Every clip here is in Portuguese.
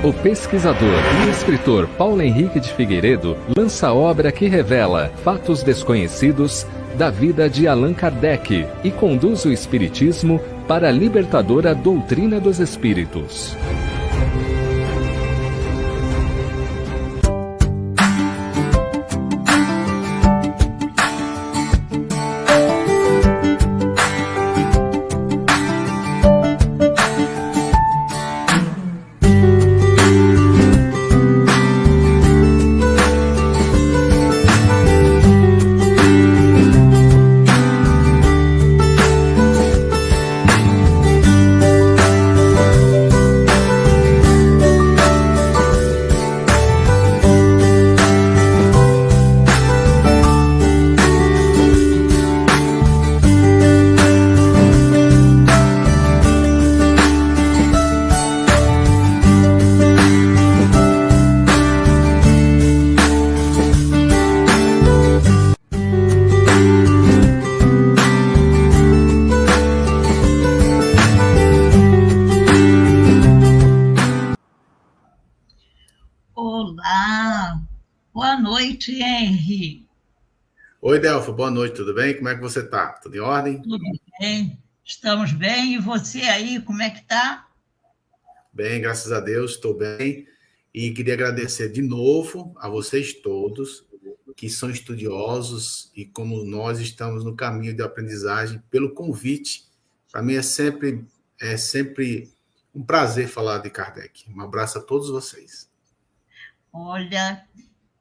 O pesquisador e escritor Paulo Henrique de Figueiredo lança a obra que revela fatos desconhecidos da vida de Allan Kardec e conduz o espiritismo para a libertadora doutrina dos espíritos. Olá, boa noite, Henry. Oi, Delfa, boa noite, tudo bem? Como é que você está? Tudo em ordem? Tudo bem, estamos bem. E você aí, como é que está? Bem, graças a Deus, estou bem. E queria agradecer de novo a vocês todos que são estudiosos e como nós estamos no caminho de aprendizagem, pelo convite. Para mim é sempre um prazer falar de Kardec. Um abraço a todos vocês. Olha,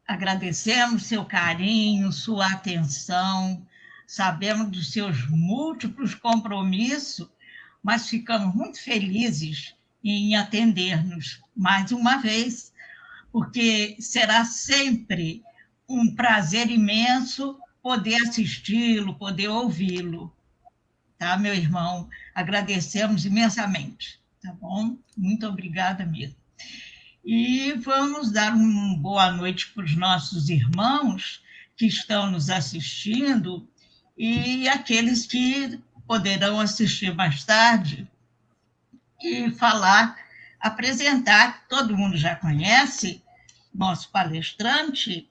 agradecemos seu carinho, sua atenção, sabemos dos seus múltiplos compromissos, mas ficamos muito felizes em atender-nos mais uma vez, porque será sempre um prazer imenso poder assisti-lo, poder ouvi-lo, tá, meu irmão? Agradecemos imensamente, tá bom? Muito obrigada mesmo. E vamos dar uma boa noite para os nossos irmãos que estão nos assistindo e aqueles que poderão assistir mais tarde e apresentar, todo mundo já conhece, nosso palestrante,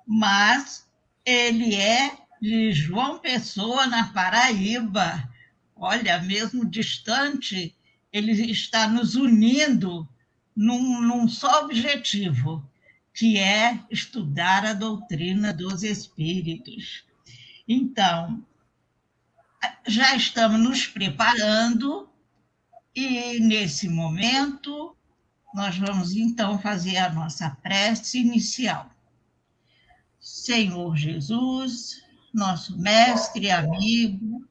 mas ele é de João Pessoa, na Paraíba. Olha, mesmo distante, ele está nos unindo num só objetivo, que é estudar a doutrina dos espíritos. Então, já estamos nos preparando e, nesse momento, nós vamos, então, fazer a nossa prece inicial. Senhor Jesus, nosso mestre e amigo,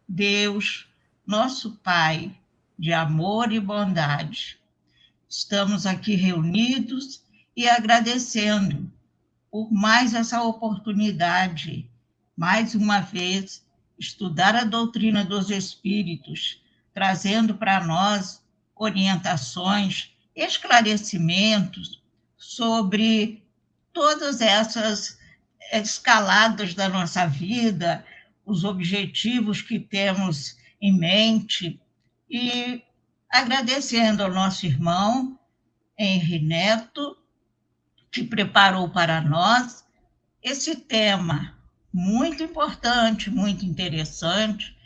Deus, nosso Pai de amor e bondade, estamos aqui reunidos e agradecendo por mais essa oportunidade, mais uma vez, estudar a doutrina dos espíritos, trazendo para nós orientações, esclarecimentos sobre todas essas escaladas da nossa vida, os objetivos que temos em mente, e agradecendo ao nosso irmão Henry Neto, que preparou para nós esse tema muito importante, muito interessante,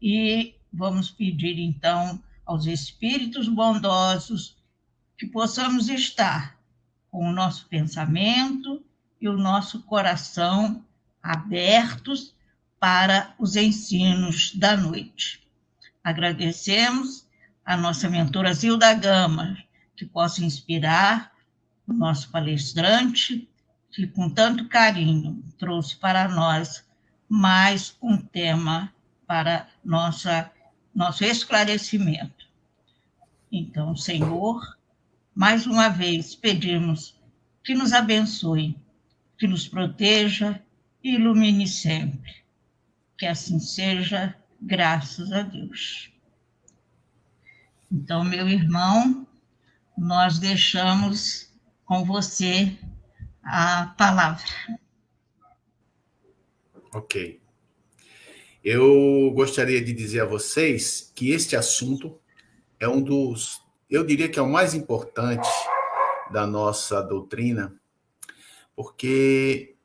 e vamos pedir, então, aos espíritos bondosos que possamos estar com o nosso pensamento e o nosso coração abertos para os ensinos da noite. Agradecemos a nossa mentora Zilda Gama, que possa inspirar o nosso palestrante, que com tanto carinho trouxe para nós mais um tema para nosso esclarecimento. Então, Senhor, mais uma vez pedimos que nos abençoe, que nos proteja e ilumine sempre. Que assim seja, graças a Deus. Então, meu irmão, nós deixamos com você a palavra. Ok. Eu gostaria de dizer a vocês que este assunto é um dos, eu diria que é o mais importante da nossa doutrina, porque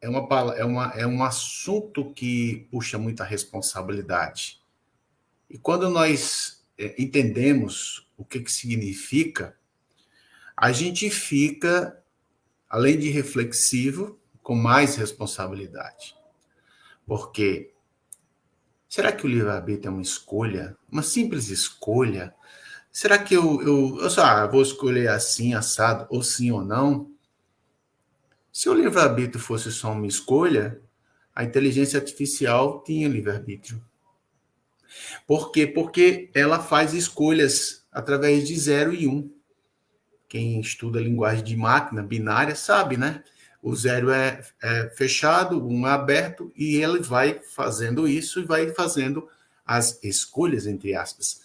é um assunto que puxa muita responsabilidade. E quando nós entendemos o que significa, a gente fica, além de reflexivo, com mais responsabilidade. Porque será que o livre-arbítrio é uma escolha? Uma simples escolha? Será que eu só vou escolher assim, assado, ou sim ou não? Se o livre-arbítrio fosse só uma escolha, a inteligência artificial tinha livre-arbítrio. Por quê? Porque ela faz escolhas através de 0 e 1. Quem estuda linguagem de máquina binária sabe, né? O 0 é fechado, o 1 é aberto, e ele vai fazendo isso e vai fazendo as escolhas, entre aspas.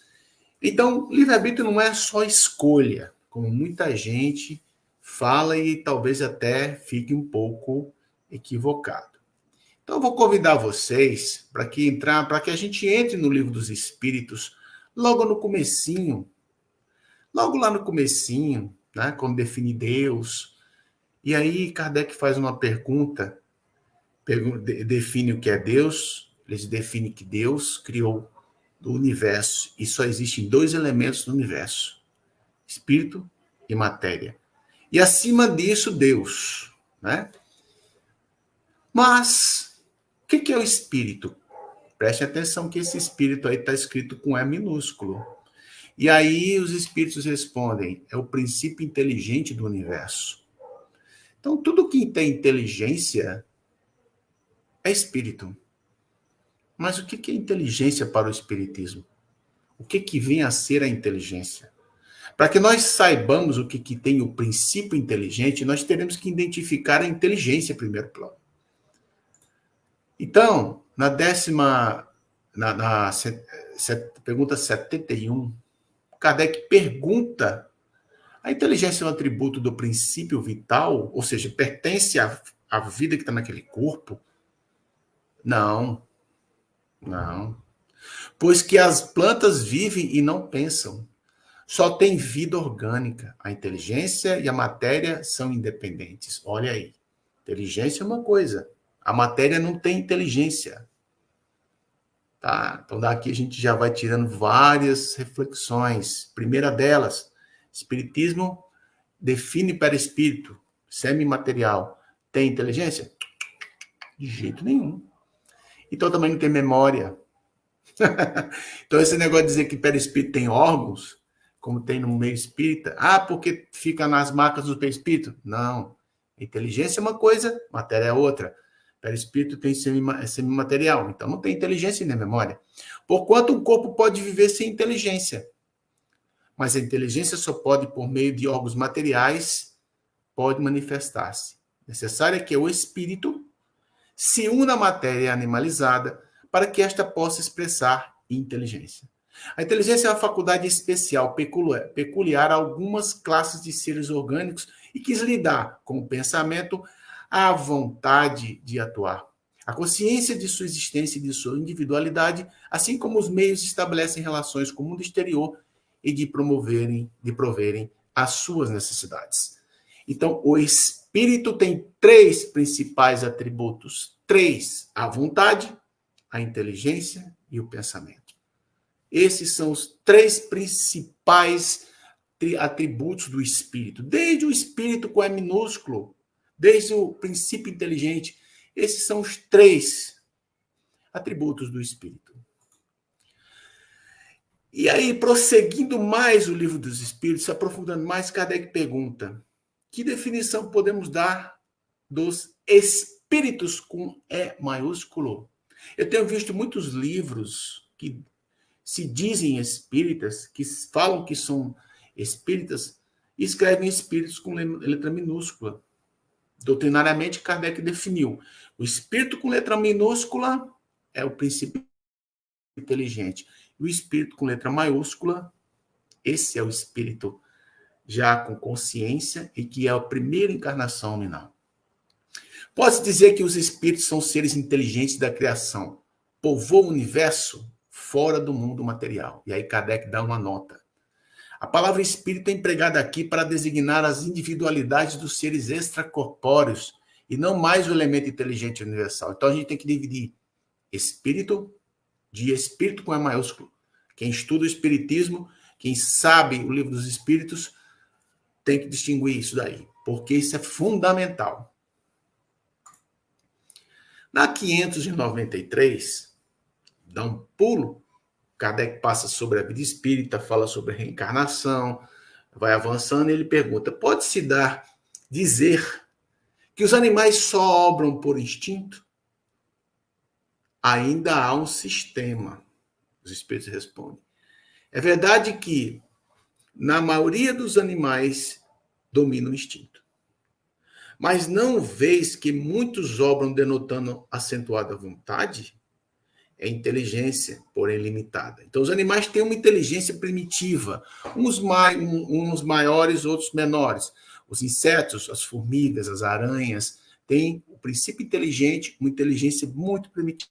Então, livre-arbítrio não é só escolha, como muita gente fala e talvez até fique um pouco equivocado. Então, eu vou convidar vocês para que a gente entre no Livro dos Espíritos, logo no comecinho, logo lá no comecinho, né, quando define Deus. E aí Kardec faz uma pergunta, define o que é Deus, eles definem que Deus criou o universo e só existem 2 elementos no universo, espírito e matéria. E acima disso, Deus, né? Mas o que é o espírito? Preste atenção que esse espírito aí está escrito com E minúsculo. E aí os espíritos respondem, é o princípio inteligente do universo. Então, tudo que tem inteligência é espírito. Mas o que é inteligência para o espiritismo? O que vem a ser a inteligência? Para que nós saibamos o que tem o princípio inteligente, nós teremos que identificar a inteligência em primeiro plano. Então, na pergunta 71, Kardec pergunta: a inteligência é um atributo do princípio vital? Ou seja, pertence à vida que está naquele corpo? Não. Pois que as plantas vivem e não pensam. Só tem vida orgânica. A inteligência e a matéria são independentes. Olha aí. Inteligência é uma coisa. A matéria não tem inteligência. Tá? Então, daqui a gente já vai tirando várias reflexões. Primeira delas, Espiritismo define perispírito, semimaterial. Tem inteligência? De jeito nenhum. Então, também não tem memória. Então, esse negócio de dizer que perispírito tem órgãos, como tem no meio espírita, porque fica nas marcas do perispírito? Não. Inteligência é uma coisa, matéria é outra. Perispírito tem semimaterial, então não tem inteligência nem memória. Porquanto um corpo pode viver sem inteligência. Mas a inteligência só pode, por meio de órgãos materiais, pode manifestar-se. Necessário é que o espírito se una à matéria animalizada para que esta possa expressar inteligência. A inteligência é uma faculdade especial, peculiar a algumas classes de seres orgânicos e quis lidar com o pensamento à vontade de atuar. A consciência de sua existência e de sua individualidade, assim como os meios estabelecem relações com o mundo exterior e de proverem as suas necessidades. Então, o espírito tem 3 principais atributos. 3, a vontade, a inteligência e o pensamento. Esses são os 3 principais atributos do espírito. Desde o espírito com E minúsculo, desde o princípio inteligente, esses são os 3 atributos do espírito. E aí, prosseguindo mais o Livro dos Espíritos, se aprofundando mais, Kardec pergunta: que definição podemos dar dos espíritos com E maiúsculo? Eu tenho visto muitos livros que se dizem espíritas, que falam que são espíritas, e escrevem espíritos com letra minúscula. Doutrinariamente, Kardec definiu: o espírito com letra minúscula é o princípio inteligente. E o espírito com letra maiúscula, esse é o espírito já com consciência e que é a primeira encarnação nominal. Pode-se dizer que os espíritos são seres inteligentes da criação, povoam o universo fora do mundo material. E aí Kardec dá uma nota. A palavra espírito é empregada aqui para designar as individualidades dos seres extracorpóreos e não mais o elemento inteligente universal. Então a gente tem que dividir espírito de espírito com E maiúsculo. Quem estuda o espiritismo, quem sabe o livro dos espíritos, tem que distinguir isso daí, porque isso é fundamental. Na 593, dá um pulo, Kardec passa sobre a vida espírita, fala sobre a reencarnação, vai avançando e ele pergunta, pode-se dizer que os animais só obram por instinto? Ainda há um sistema. Os espíritos respondem. É verdade que, na maioria dos animais, domina o instinto. Mas não vês que muitos obram denotando acentuada vontade? É inteligência, porém limitada. Então, os animais têm uma inteligência primitiva, uns maiores, outros menores. Os insetos, as formigas, as aranhas, têm o princípio inteligente, uma inteligência muito primitiva.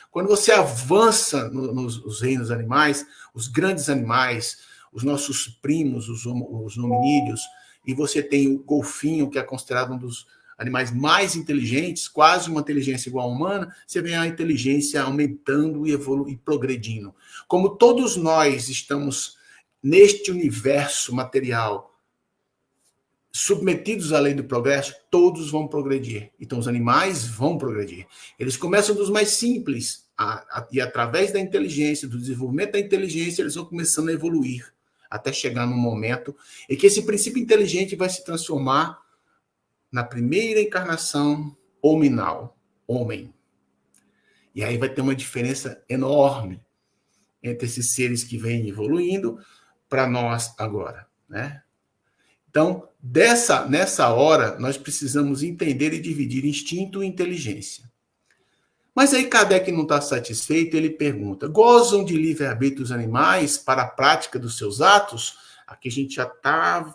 Quando você avança nos reinos animais, os grandes animais, os nossos primos, os hominídeos, e você tem o golfinho, que é considerado um dos animais mais inteligentes, quase uma inteligência igual à humana, você vê a inteligência aumentando e progredindo. Como todos nós estamos neste universo material, submetidos à lei do progresso, todos vão progredir. Então, os animais vão progredir. Eles começam dos mais simples, e através da inteligência, do desenvolvimento da inteligência, eles vão começando a evoluir, até chegar num momento em que esse princípio inteligente vai se transformar na primeira encarnação hominal, homem. E aí vai ter uma diferença enorme entre esses seres que vêm evoluindo para nós agora, né? Então, nessa hora, nós precisamos entender e dividir instinto e inteligência. Mas aí Kardec não está satisfeito, ele pergunta, gozam de livre-arbítrio os animais para a prática dos seus atos? Aqui a gente já está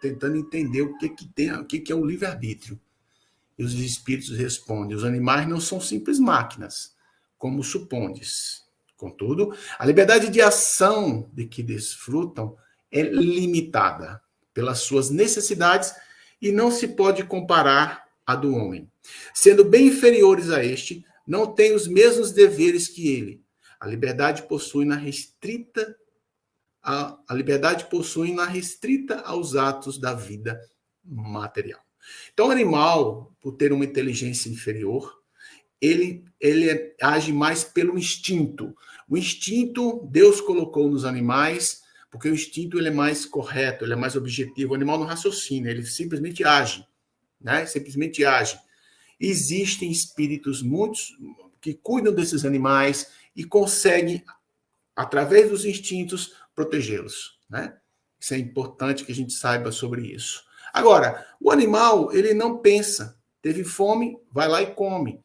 tentando entender o que é o livre-arbítrio. E os espíritos respondem, os animais não são simples máquinas, como supondes. Contudo, a liberdade de ação de que desfrutam é limitada pelas suas necessidades e não se pode comparar à do homem. Sendo bem inferiores a este, não têm os mesmos deveres que ele. A liberdade possui na restrita aos atos da vida material. Então, o animal, por ter uma inteligência inferior, ele age mais pelo instinto. O instinto Deus colocou nos animais, porque o instinto ele é mais correto, ele é mais objetivo. O animal não raciocina, ele simplesmente age, né? Simplesmente age. Existem espíritos muitos que cuidam desses animais e conseguem, através dos instintos, protegê-los, né? Isso é importante que a gente saiba sobre isso. Agora, o animal, ele não pensa. Teve fome, vai lá e come.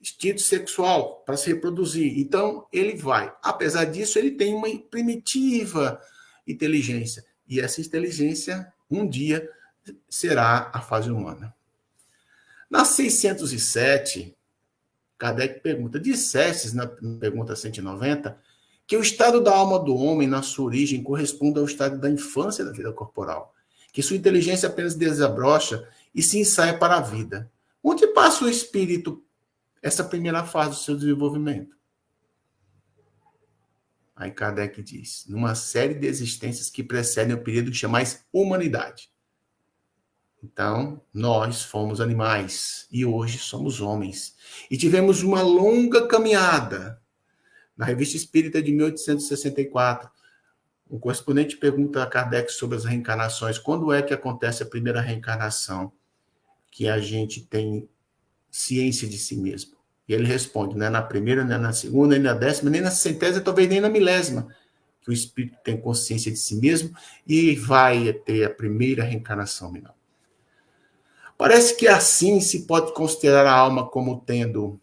Instinto sexual, para se reproduzir. Então, ele vai. Apesar disso, ele tem uma primitiva inteligência. E essa inteligência, um dia, será a fase humana. Na 607, Kardec pergunta, dissestes, na pergunta 190, que o estado da alma do homem, na sua origem, corresponde ao estado da infância da vida corporal, que sua inteligência apenas desabrocha e se ensaia para a vida. Onde passa o espírito essa primeira fase do seu desenvolvimento? Aí Kardec diz, numa série de existências que precedem o período que chamais humanidade. Então, nós fomos animais e hoje somos homens. E tivemos uma longa caminhada. Na Revista Espírita de 1864, o correspondente pergunta a Kardec sobre as reencarnações. Quando é que acontece a primeira reencarnação que a gente tem ciência de si mesmo? E ele responde, não é na primeira, nem na segunda, nem na décima, nem na centésima, talvez nem na milésima, que o espírito tem consciência de si mesmo e vai ter a primeira reencarnação mental. Parece que assim se pode considerar a alma como tendo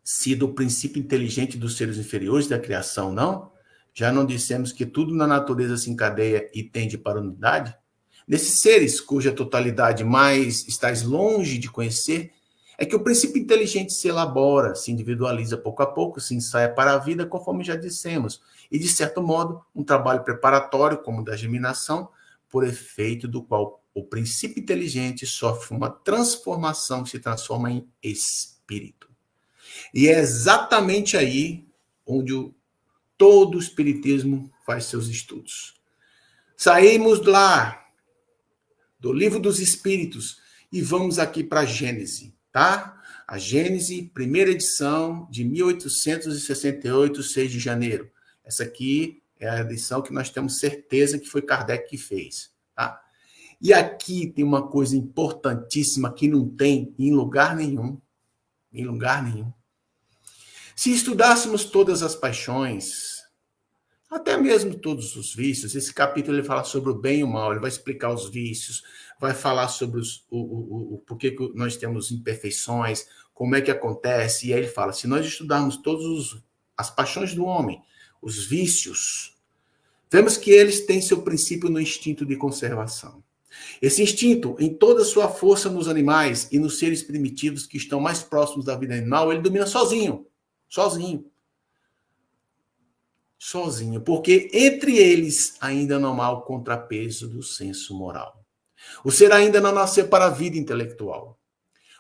sido o princípio inteligente dos seres inferiores da criação, não? Já não dissemos que tudo na natureza se encadeia e tende para a unidade? Nesses seres cuja totalidade mais estás longe de conhecer, É que o princípio inteligente se elabora, se individualiza pouco a pouco, se ensaia para a vida, conforme já dissemos. E, de certo modo, um trabalho preparatório, como o da germinação, por efeito do qual o princípio inteligente sofre uma transformação que se transforma em espírito. E é exatamente aí onde todo o espiritismo faz seus estudos. Saímos lá do Livro dos Espíritos e vamos aqui para a Gênese, tá? A Gênese, primeira edição de 1868, 6 de janeiro. Essa aqui é a edição que nós temos certeza que foi Kardec que fez, tá? E aqui tem uma coisa importantíssima que não tem em lugar nenhum. Em lugar nenhum. Se estudássemos todas as paixões, até mesmo todos os vícios, esse capítulo ele fala sobre o bem e o mal, ele vai explicar os vícios, vai falar sobre por que nós temos imperfeições, como é que acontece, e aí ele fala, se nós estudarmos todas as paixões do homem, os vícios, vemos que eles têm seu princípio no instinto de conservação. Esse instinto, em toda a sua força nos animais e nos seres primitivos que estão mais próximos da vida animal, ele domina sozinho. Sozinho, porque entre eles ainda não há o contrapeso do senso moral. O ser ainda não nasceu para a vida intelectual.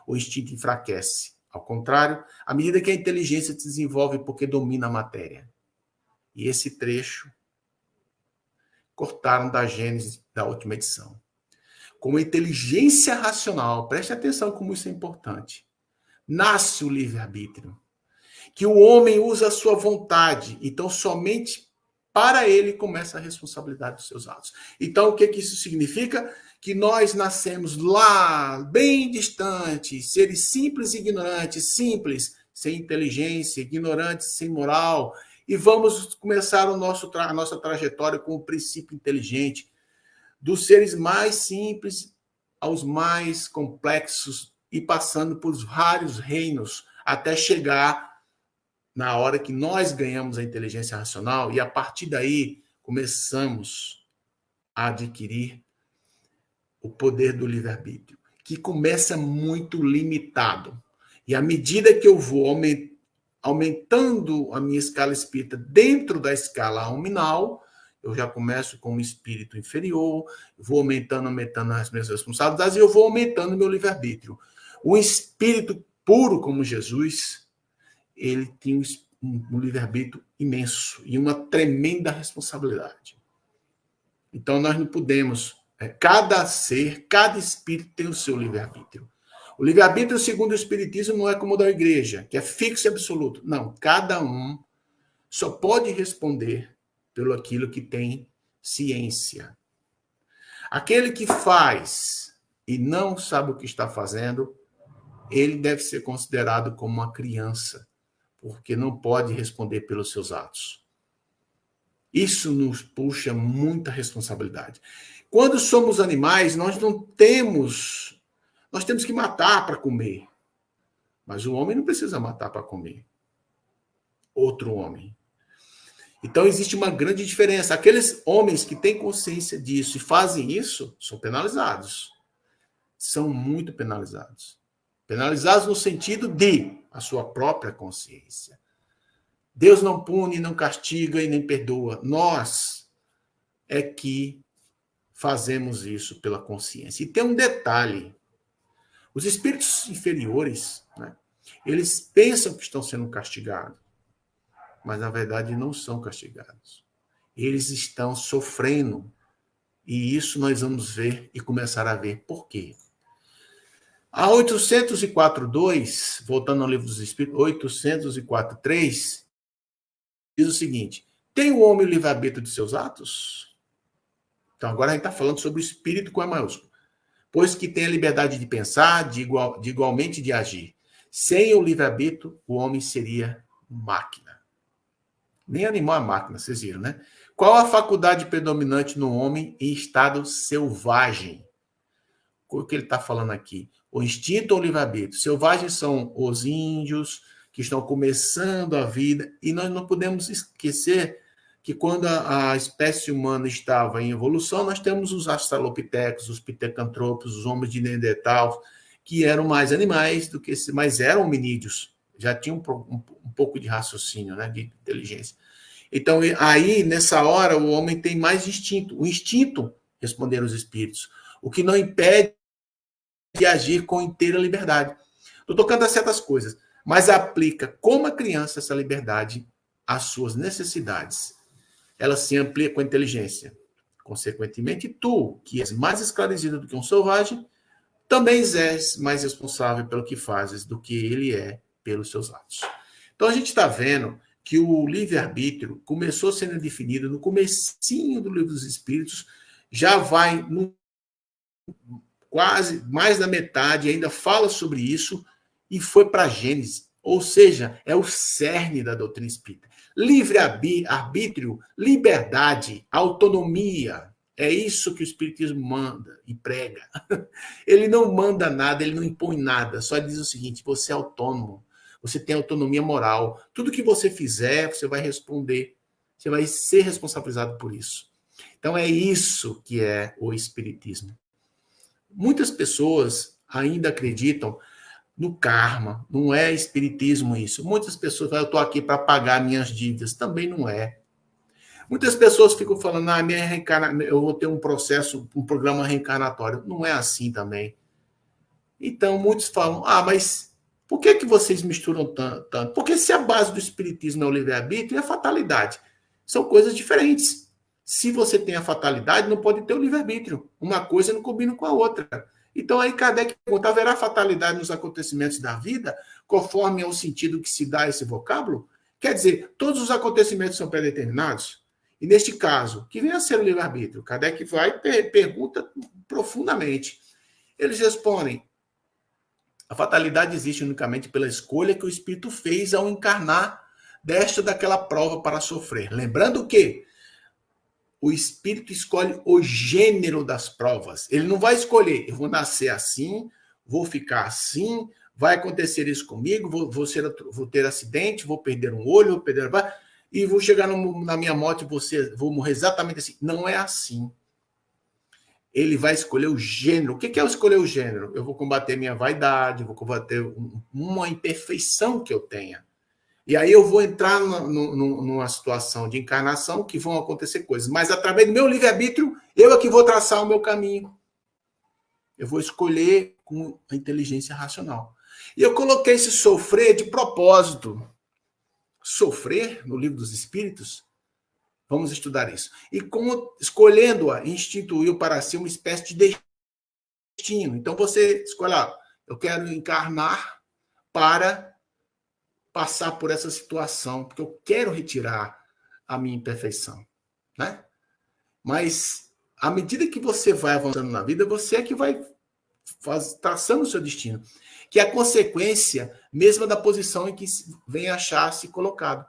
O instinto enfraquece. Ao contrário, à medida que a inteligência se desenvolve porque domina a matéria. E esse trecho cortaram da Gênese da última edição. Com a inteligência racional, preste atenção como isso é importante, nasce o livre-arbítrio, que o homem usa a sua vontade, então somente para ele começa a responsabilidade dos seus atos. Então, o que isso significa? Que nós nascemos lá, bem distantes, seres simples e ignorantes, simples, sem inteligência, ignorantes, sem moral, e vamos começar a nossa trajetória com o princípio inteligente, dos seres mais simples aos mais complexos e passando por vários reinos até chegar na hora que nós ganhamos a inteligência racional e a partir daí começamos a adquirir o poder do livre-arbítrio, que começa muito limitado. E à medida que eu vou aumentando a minha escala espírita dentro da escala alminal, eu já começo com um espírito inferior, vou aumentando as minhas responsabilidades e eu vou aumentando o meu livre-arbítrio. Um espírito puro como Jesus, ele tem um livre-arbítrio imenso e uma tremenda responsabilidade. Então, nós não podemos... Cada ser, cada espírito tem o seu livre-arbítrio. O livre-arbítrio, segundo o Espiritismo, não é como o da igreja, que é fixo e absoluto. Não, cada um só pode responder pelo aquilo que tem ciência. Aquele que faz e não sabe o que está fazendo, ele deve ser considerado como uma criança, porque não pode responder pelos seus atos. Isso nos puxa muita responsabilidade. Quando somos animais, nós temos que matar para comer. Mas o homem não precisa matar para comer. Outro homem. Então, existe uma grande diferença. Aqueles homens que têm consciência disso e fazem isso, são penalizados. São muito penalizados. Penalizados no sentido de a sua própria consciência. Deus não pune, não castiga e nem perdoa. Nós é que fazemos isso pela consciência. E tem um detalhe. Os espíritos inferiores, né, eles pensam que estão sendo castigados, mas, na verdade, não são castigados. Eles estão sofrendo. E isso nós vamos ver e começar a ver por quê. A 804.2, voltando ao Livro dos Espíritos, 804.3, diz o seguinte, tem o homem o livre-arbítrio de seus atos? Então, agora a gente está falando sobre o espírito com a maiúsculo. Pois que tem a liberdade de pensar, igualmente de agir. Sem o livre-arbítrio, o homem seria máquina. Nem animal é máquina, vocês viram, né? Qual a faculdade predominante no homem em estado selvagem? O que ele está falando aqui? O instinto ou o livre-arbítrio? Selvagens são os índios que estão começando a vida. E nós não podemos esquecer que quando a espécie humana estava em evolução, nós temos os australopitecos, os pitecantropos, os homens de Neandertal, que eram mais animais do que mas eram hominídeos, já tinham um pouco de raciocínio, né, de inteligência. Então, aí, nessa hora, o homem tem mais instinto. O instinto, responderam os espíritos, o que não impede de agir com inteira liberdade. Estou tocando a certas coisas, mas aplica como a criança essa liberdade às suas necessidades. Ela se amplia com a inteligência. Consequentemente, tu, que és mais esclarecido do que um selvagem, também és mais responsável pelo que fazes do que ele é pelos seus atos. Então, a gente está vendo que o livre-arbítrio começou sendo definido no comecinho do Livro dos Espíritos, já vai no quase mais da metade, ainda fala sobre isso, e foi para a Gênesis. Ou seja, é o cerne da doutrina espírita. Livre-arbítrio, liberdade, autonomia. É isso que o Espiritismo manda e prega. Ele não manda nada, ele não impõe nada. Só diz o seguinte, você é autônomo. Você tem autonomia moral. Tudo que você fizer, você vai responder. Você vai ser responsabilizado por isso. Então, é isso que é o Espiritismo. Muitas pessoas ainda acreditam no karma. Não é Espiritismo isso. Muitas pessoas falam, eu estou aqui para pagar minhas dívidas. Também não é. Muitas pessoas ficam falando, eu vou ter um processo, um programa reencarnatório. Não é assim também. Então, muitos falam, mas por que vocês misturam tanto? Porque se a base do espiritismo é o livre-arbítrio, é a fatalidade. São coisas diferentes. Se você tem a fatalidade, não pode ter o livre-arbítrio. Uma coisa não combina com a outra. Então, aí Kardec pergunta, haverá fatalidade nos acontecimentos da vida, conforme é o sentido que se dá a esse vocábulo? Quer dizer, todos os acontecimentos são pré-determinados? E neste caso, que vem a ser o livre-arbítrio? Kardec vai e pergunta profundamente. Eles respondem, a fatalidade existe unicamente pela escolha que o espírito fez ao encarnar desta ou daquela prova para sofrer. Lembrando que o espírito escolhe o gênero das provas. Ele não vai escolher, eu vou nascer assim, vou ficar assim, vai acontecer isso comigo, vou ter acidente, vou perder um olho, vou perder... e vou chegar na minha morte e vou morrer exatamente assim. Não é assim. Ele vai escolher o gênero. O que é escolher o gênero? Eu vou combater minha vaidade, vou combater uma imperfeição que eu tenha. E aí eu vou entrar numa situação de encarnação que vão acontecer coisas. Mas através do meu livre-arbítrio, eu é que vou traçar o meu caminho. Eu vou escolher com a inteligência racional. E eu coloquei esse sofrer de propósito. Sofrer, no Livro dos Espíritos, vamos estudar isso. E como escolhendo-a, instituiu para si uma espécie de destino. Então você escolhe, eu quero encarnar para passar por essa situação, porque eu quero retirar a minha imperfeição, né? Mas, à medida que você vai avançando na vida, você é que vai traçando o seu destino, que é a consequência mesma da posição em que vem achar-se colocado.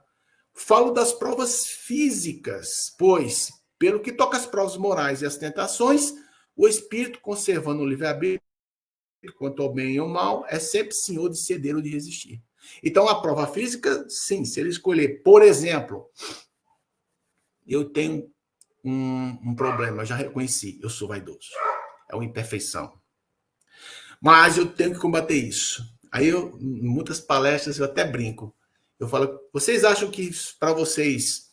Falo das provas físicas, pois, pelo que toca às provas morais e às tentações, o espírito, conservando o livre-arbítrio quanto ao bem e ao mal, é sempre senhor de ceder ou de resistir. Então, a prova física, sim, se ele escolher, por exemplo, eu tenho um problema, eu já reconheci, eu sou vaidoso. É uma imperfeição. Mas eu tenho que combater isso. Aí, em muitas palestras, eu até brinco. Eu falo, vocês acham que para vocês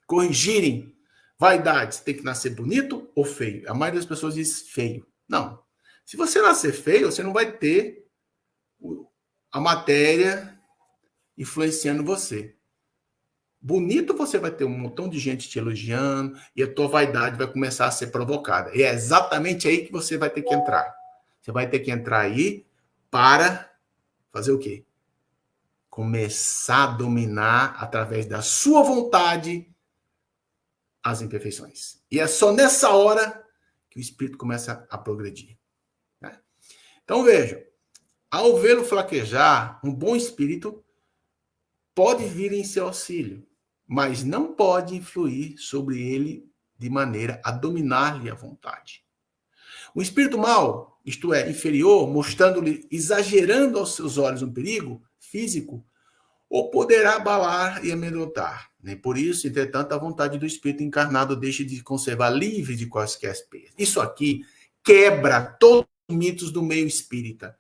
corrigirem vaidades, tem que nascer bonito ou feio? A maioria das pessoas diz feio. Não. Se você nascer feio, você não vai ter a matéria influenciando você. Bonito, você vai ter um montão de gente te elogiando e a tua vaidade vai começar a ser provocada. E é exatamente aí que você vai ter que entrar. Você vai ter que entrar aí para fazer o quê? Começar a dominar, através da sua vontade, as imperfeições. E é só nessa hora que o espírito começa a progredir. Né? Então, vejam, ao vê-lo fraquejar, um bom espírito pode vir em seu auxílio, mas não pode influir sobre ele de maneira a dominar-lhe a vontade. O espírito mau, isto é, inferior, mostrando-lhe, exagerando aos seus olhos um perigo físico, ou poderá abalar e amedrontar. Nem por isso, entretanto, a vontade do espírito encarnado deixa de conservar livre de quaisquer perdas. Isso aqui quebra todo mitos do meio espírita,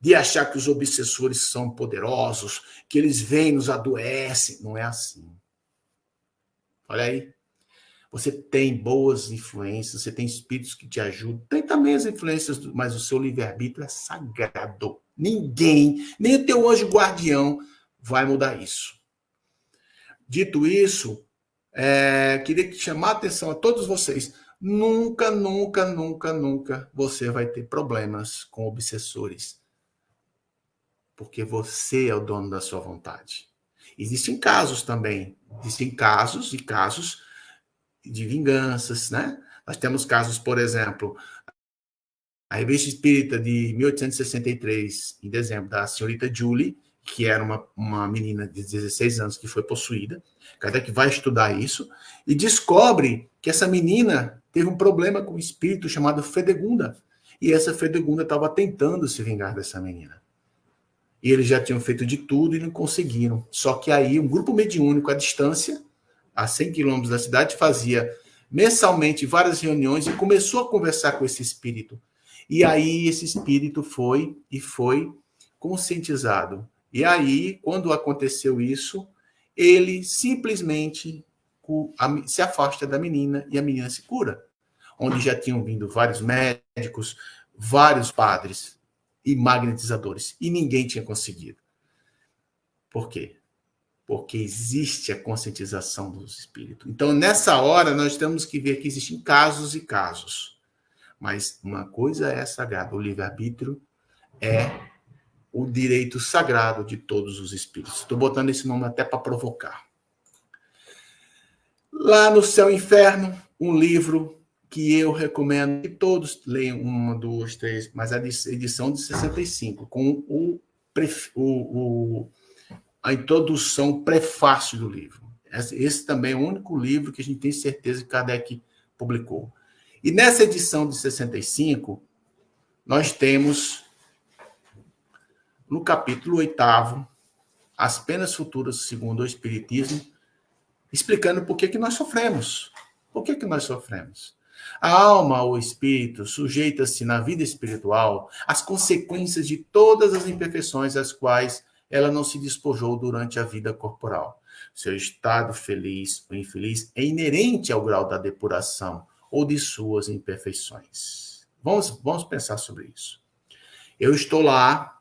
de achar que os obsessores são poderosos, que eles vêm, nos adoecem. Não é assim. Olha aí. Você tem boas influências, você tem espíritos que te ajudam, tem também as influências, mas o seu livre-arbítrio é sagrado. Ninguém, nem o teu anjo guardião vai mudar isso. Dito isso, queria chamar a atenção a todos vocês. Nunca, nunca, nunca, nunca você vai ter problemas com obsessores. Porque você é o dono da sua vontade. Existem casos também. Existem casos e casos de vinganças, né? Nós temos casos, por exemplo, a Revista Espírita de 1863, em dezembro, da senhorita Julie, que era uma menina de 16 anos que foi possuída. Kardec vai estudar isso e descobre que essa menina teve um problema com um espírito chamado Fredegunda. E essa Fredegunda estava tentando se vingar dessa menina. E eles já tinham feito de tudo e não conseguiram. Só que aí um grupo mediúnico à distância, a 100 quilômetros da cidade, fazia mensalmente várias reuniões e começou a conversar com esse espírito. E aí esse espírito foi conscientizado. E aí, quando aconteceu isso, ele simplesmente se afasta da menina e a menina se cura. Onde já tinham vindo vários médicos, vários padres e magnetizadores. E ninguém tinha conseguido. Por quê? Porque existe a conscientização dos espíritos. Então, nessa hora, nós temos que ver que existem casos e casos. Mas uma coisa é sagrada. O livre-arbítrio é o direito sagrado de todos os espíritos. Estou botando esse nome até para provocar. Lá no Céu e Inferno, um livro que eu recomendo que todos leiam, 1, 2, 3, mas a edição de 65, com a introdução, o prefácio do livro. Esse também é o único livro que a gente tem certeza que Kardec publicou. E nessa edição de 65, nós temos, no capítulo 8º, as penas futuras segundo o Espiritismo, explicando por que nós sofremos. Por que nós sofremos? A alma ou o espírito sujeita-se na vida espiritual às consequências de todas as imperfeições às quais ela não se despojou durante a vida corporal. Seu estado feliz ou infeliz é inerente ao grau da depuração ou de suas imperfeições. Vamos pensar sobre isso. Eu estou lá,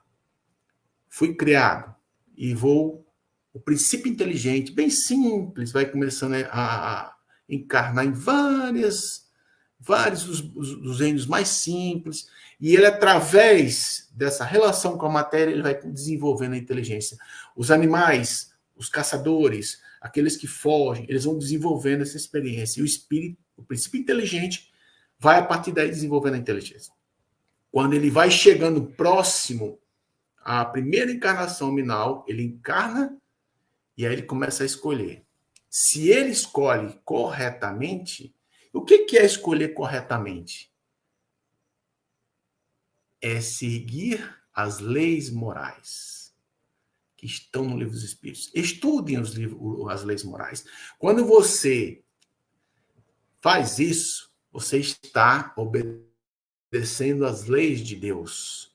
fui criado e vou... O princípio inteligente, bem simples, vai começando a encarnar em vários dos reinos mais simples, e ele, através dessa relação com a matéria, ele vai desenvolvendo a inteligência. Os animais, os caçadores, aqueles que fogem, eles vão desenvolvendo essa experiência. E o espírito, o princípio inteligente, vai a partir daí desenvolvendo a inteligência. Quando ele vai chegando próximo à primeira encarnação nominal, ele encarna e aí ele começa a escolher. Se ele escolhe corretamente, o que é escolher corretamente? É seguir as leis morais que estão no Livro dos Espíritos. Estudem as leis morais. Quando você faz isso, você está obedecendo às leis de Deus.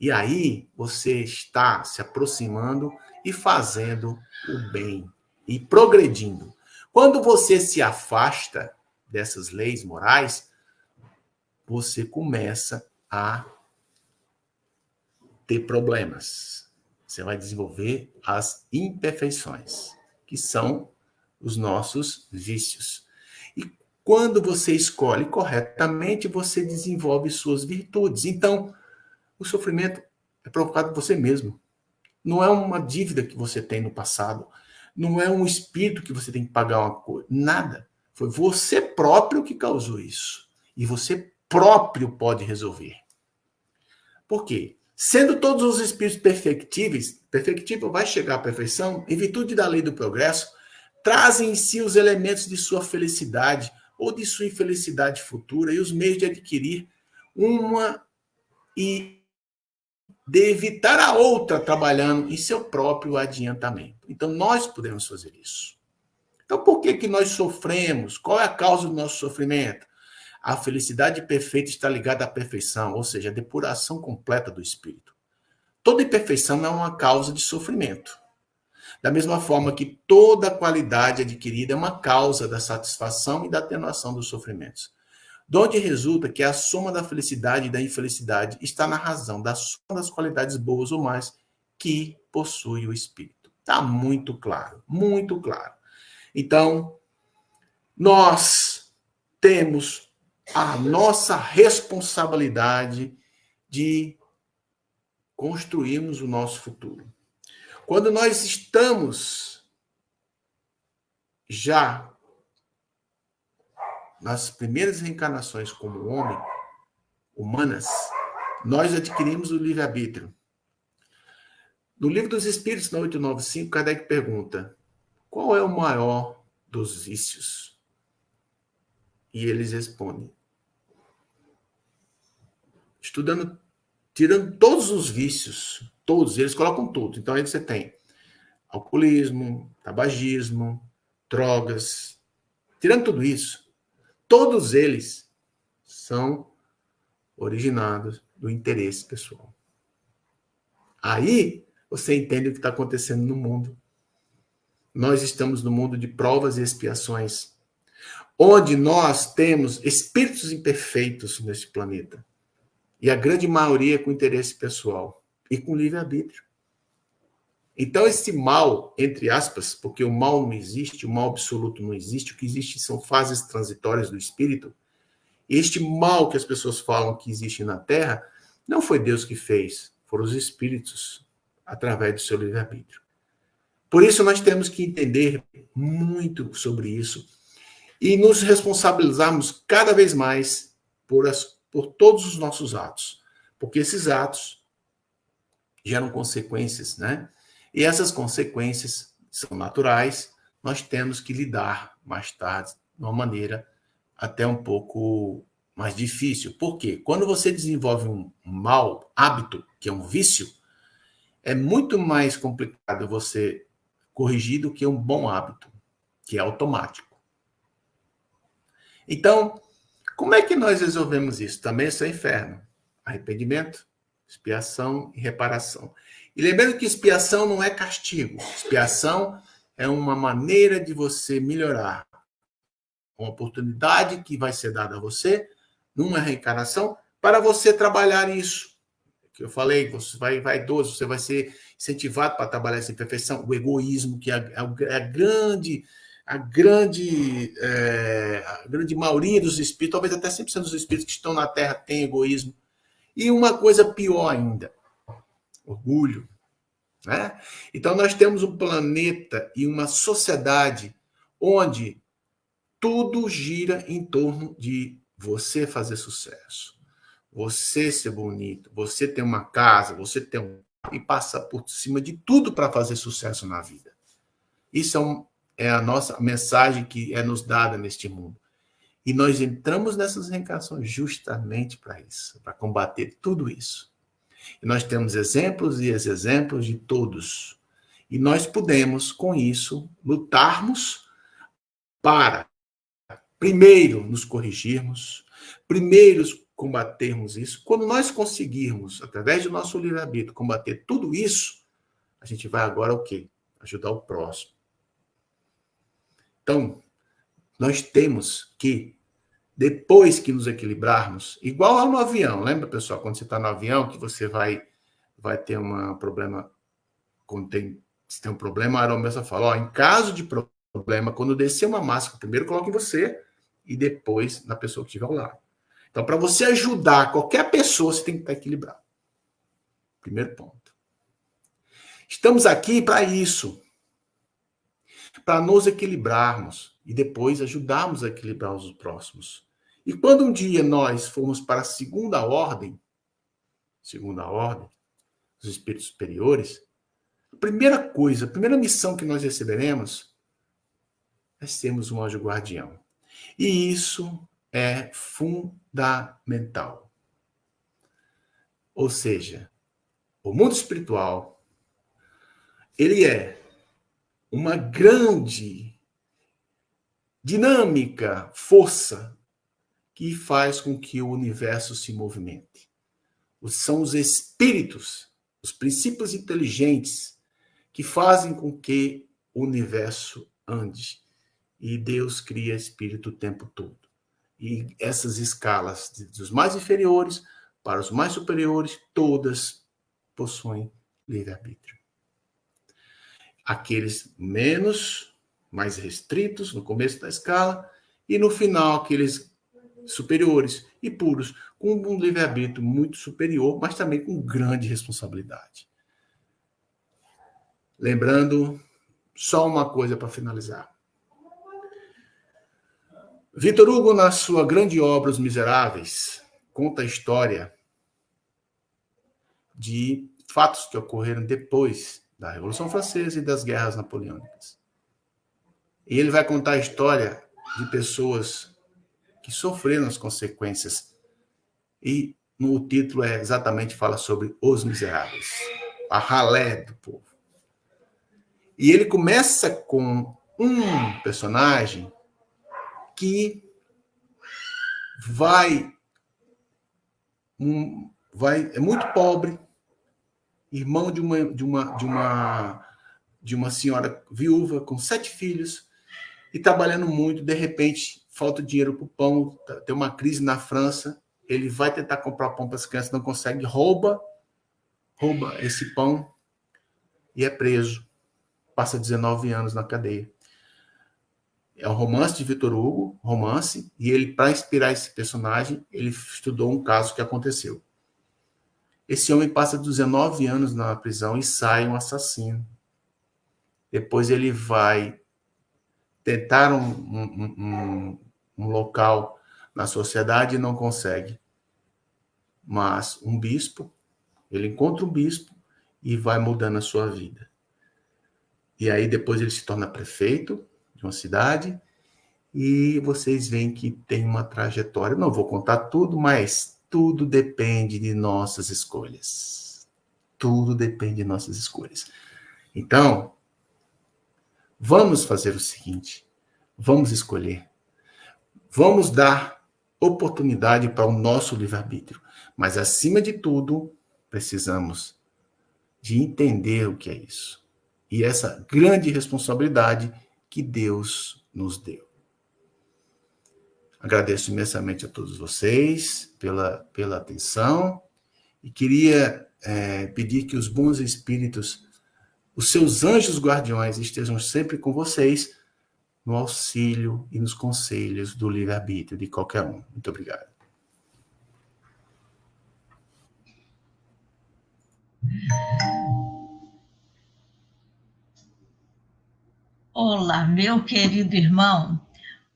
E aí você está se aproximando e fazendo o bem e progredindo. Quando você se afasta dessas leis morais, você começa a ter problemas. Você vai desenvolver as imperfeições, que são os nossos vícios. E quando você escolhe corretamente, você desenvolve suas virtudes. Então, o sofrimento é provocado por você mesmo. Não é uma dívida que você tem no passado. Não é um espírito que você tem que pagar uma coisa. Nada. Foi você próprio que causou isso. E você próprio pode resolver. Por quê? Sendo todos os espíritos perfectíveis vai chegar à perfeição, em virtude da lei do progresso, trazem em si os elementos de sua felicidade ou de sua infelicidade futura e os meios de adquirir uma e de evitar a outra trabalhando em seu próprio adiantamento. Então, nós podemos fazer isso. Então, por que nós sofremos? Qual é a causa do nosso sofrimento? A felicidade perfeita está ligada à perfeição, ou seja, a depuração completa do espírito. Toda imperfeição é uma causa de sofrimento. Da mesma forma que toda qualidade adquirida é uma causa da satisfação e da atenuação dos sofrimentos. De onde resulta que a soma da felicidade e da infelicidade está na razão da soma das qualidades boas ou más que possui o espírito. Está muito claro, muito claro. Então, nós temos a nossa responsabilidade de construirmos o nosso futuro. Quando nós estamos já nas primeiras reencarnações como homem, humanas, nós adquirimos o livre-arbítrio. No Livro dos Espíritos, na 895, Kardec pergunta: qual é o maior dos vícios? E eles respondem, tirando todos os vícios, todos, eles colocam tudo. Então, aí você tem alcoolismo, tabagismo, drogas, tirando tudo isso, todos eles são originados do interesse pessoal. Aí você entende o que está acontecendo no mundo. Nós estamos no mundo de provas e expiações, onde nós temos espíritos imperfeitos neste planeta. E a grande maioria com interesse pessoal e com livre-arbítrio. Então, esse mal, entre aspas, porque o mal não existe, o mal absoluto não existe, o que existe são fases transitórias do espírito. Este mal que as pessoas falam que existe na Terra, não foi Deus que fez, foram os espíritos, através do seu livre-arbítrio. Por isso, nós temos que entender muito sobre isso e nos responsabilizarmos cada vez mais por todos os nossos atos, porque esses atos geram consequências, né? E essas consequências são naturais, nós temos que lidar mais tarde de uma maneira até um pouco mais difícil. Por quê? Quando você desenvolve um mau hábito, que é um vício, é muito mais complicado você corrigir do que um bom hábito, que é automático. Então, como é que nós resolvemos isso? Também isso é inferno. Arrependimento, expiação e reparação. E lembrando que expiação não é castigo. Expiação é uma maneira de você melhorar. Uma oportunidade que vai ser dada a você, numa reencarnação, para você trabalhar isso. Que eu falei, você vai vaidoso, você vai ser incentivado para trabalhar essa imperfeição. O egoísmo, que é a grande maioria dos espíritos, talvez até 100% dos espíritos que estão na Terra têm egoísmo. E uma coisa pior ainda, orgulho. Né? Então, nós temos um planeta e uma sociedade onde tudo gira em torno de você fazer sucesso, você ser bonito, você ter uma casa, você ter e passar por cima de tudo para fazer sucesso na vida. Isso é a nossa mensagem que é nos dada neste mundo. E nós entramos nessas reencarnações justamente para isso, para combater tudo isso. E nós temos exemplos e exemplos de todos. E nós podemos, com isso, lutarmos para, primeiro, nos corrigirmos, primeiro, combatermos isso. Quando nós conseguirmos, através do nosso livre-arbítrio, combater tudo isso, a gente vai agora o quê? Ajudar o próximo. Então, nós temos que, depois que nos equilibrarmos, igual lá no avião, lembra, pessoal, quando você está no avião, que você vai ter um problema, se tem um problema, a aeromoça fala, em caso de problema, quando descer uma máscara, primeiro coloque em você e depois na pessoa que estiver ao lado. Então, para você ajudar qualquer pessoa, você tem que estar equilibrado. Primeiro ponto. Estamos aqui para isso, para nos equilibrarmos e depois ajudarmos a equilibrar os próximos. E quando um dia nós formos para a segunda ordem, os espíritos superiores, a primeira coisa, a primeira missão que nós receberemos é sermos um anjo guardião. E isso é fundamental. Ou seja, o mundo espiritual, ele é uma grande dinâmica força que faz com que o universo se movimente. São os espíritos, os princípios inteligentes que fazem com que o universo ande. E Deus cria espírito o tempo todo. E essas escalas, dos mais inferiores para os mais superiores, todas possuem livre-arbítrio. Aqueles mais restritos, no começo da escala, e no final, aqueles superiores e puros, com um livre-arbítrio muito superior, mas também com grande responsabilidade. Lembrando, só uma coisa para finalizar. Victor Hugo, na sua grande obra Os Miseráveis, conta a história de fatos que ocorreram depois da Revolução Francesa e das guerras napoleônicas. E ele vai contar a história de pessoas que sofreram as consequências. E no título fala sobre os miseráveis, a ralé do povo. E ele começa com um personagem que é muito pobre, irmão de uma senhora viúva com 7 filhos e trabalhando muito. De repente, falta dinheiro para o pão, tem uma crise na França, ele vai tentar comprar pão para as crianças, não consegue, rouba esse pão e é preso. Passa 19 anos na cadeia. É um romance de Victor Hugo, e ele, para inspirar esse personagem, ele estudou um caso que aconteceu. Esse homem passa 19 anos na prisão e sai um assassino. Depois ele vai tentar um local na sociedade e não consegue. Mas ele encontra um bispo e vai mudando a sua vida. E aí depois ele se torna prefeito de uma cidade e vocês veem que tem uma trajetória. Não vou contar tudo, mas tudo depende de nossas escolhas. Tudo depende de nossas escolhas. Então, vamos fazer o seguinte, vamos escolher. Vamos dar oportunidade para o nosso livre-arbítrio. Mas, acima de tudo, precisamos de entender o que é isso. E essa grande responsabilidade que Deus nos deu. Agradeço imensamente a todos vocês pela atenção e queria pedir que os bons espíritos, os seus anjos guardiões, estejam sempre com vocês no auxílio e nos conselhos do livre-arbítrio de qualquer um. Muito obrigado. Olá, meu querido irmão.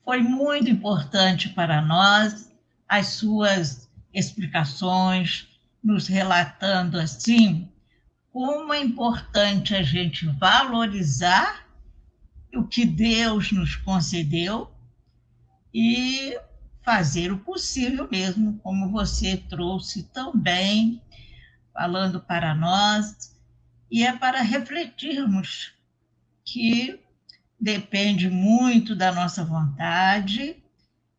Foi muito importante para nós as suas explicações, nos relatando assim como é importante a gente valorizar o que Deus nos concedeu e fazer o possível mesmo, como você trouxe tão bem, falando para nós, e é para refletirmos que depende muito da nossa vontade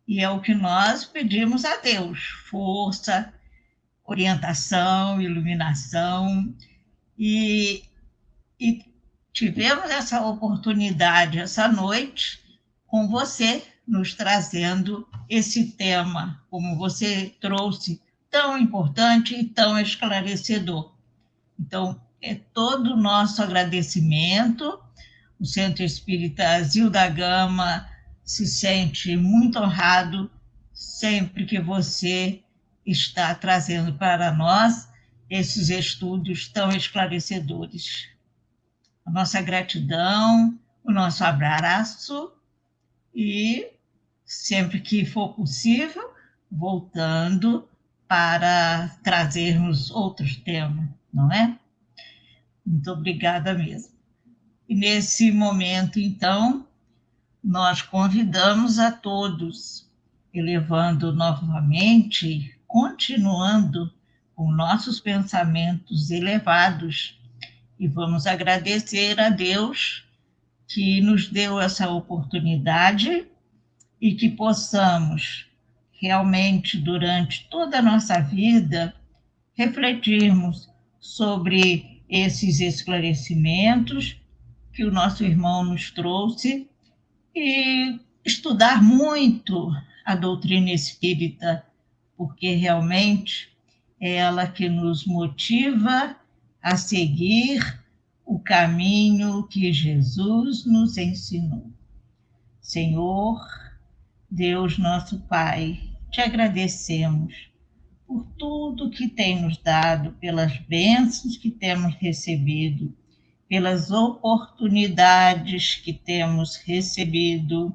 e é o que nós pedimos a Deus, força, orientação, iluminação, e tivemos essa oportunidade essa noite com você, nos trazendo esse tema, como você trouxe, tão importante e tão esclarecedor. Então, é todo o nosso agradecimento. O Centro Espírita Zilda Gama se sente muito honrado sempre que você está trazendo para nós esses estudos tão esclarecedores. A nossa gratidão, o nosso abraço e, sempre que for possível, voltando para trazermos outros temas, não é? Muito obrigada mesmo. E nesse momento, então, nós convidamos a todos, elevando novamente, continuando com nossos pensamentos elevados, e vamos agradecer a Deus que nos deu essa oportunidade e que possamos realmente, durante toda a nossa vida, refletirmos sobre esses esclarecimentos que o nosso irmão nos trouxe e estudar muito a doutrina espírita, porque realmente é ela que nos motiva a seguir o caminho que Jesus nos ensinou. Senhor, Deus nosso Pai, te agradecemos por tudo que tem nos dado, pelas bênçãos que temos recebido, pelas oportunidades que temos recebido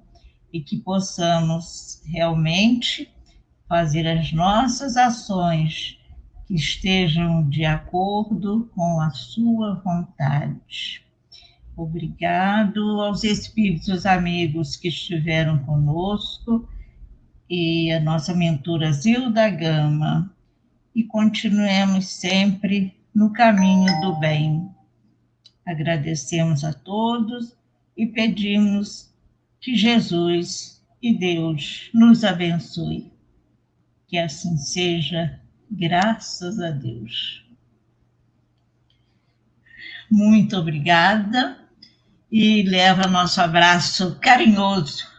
e que possamos realmente fazer as nossas ações que estejam de acordo com a sua vontade. Obrigado aos espíritos amigos que estiveram conosco e a nossa mentora Zilda Gama, e continuemos sempre no caminho do bem. Agradecemos a todos e pedimos que Jesus e Deus nos abençoe. Que assim seja, graças a Deus. Muito obrigada e leva nosso abraço carinhoso.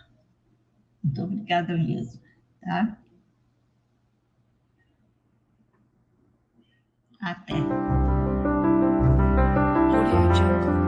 Muito obrigada mesmo, tá? Até. Audio Jungle.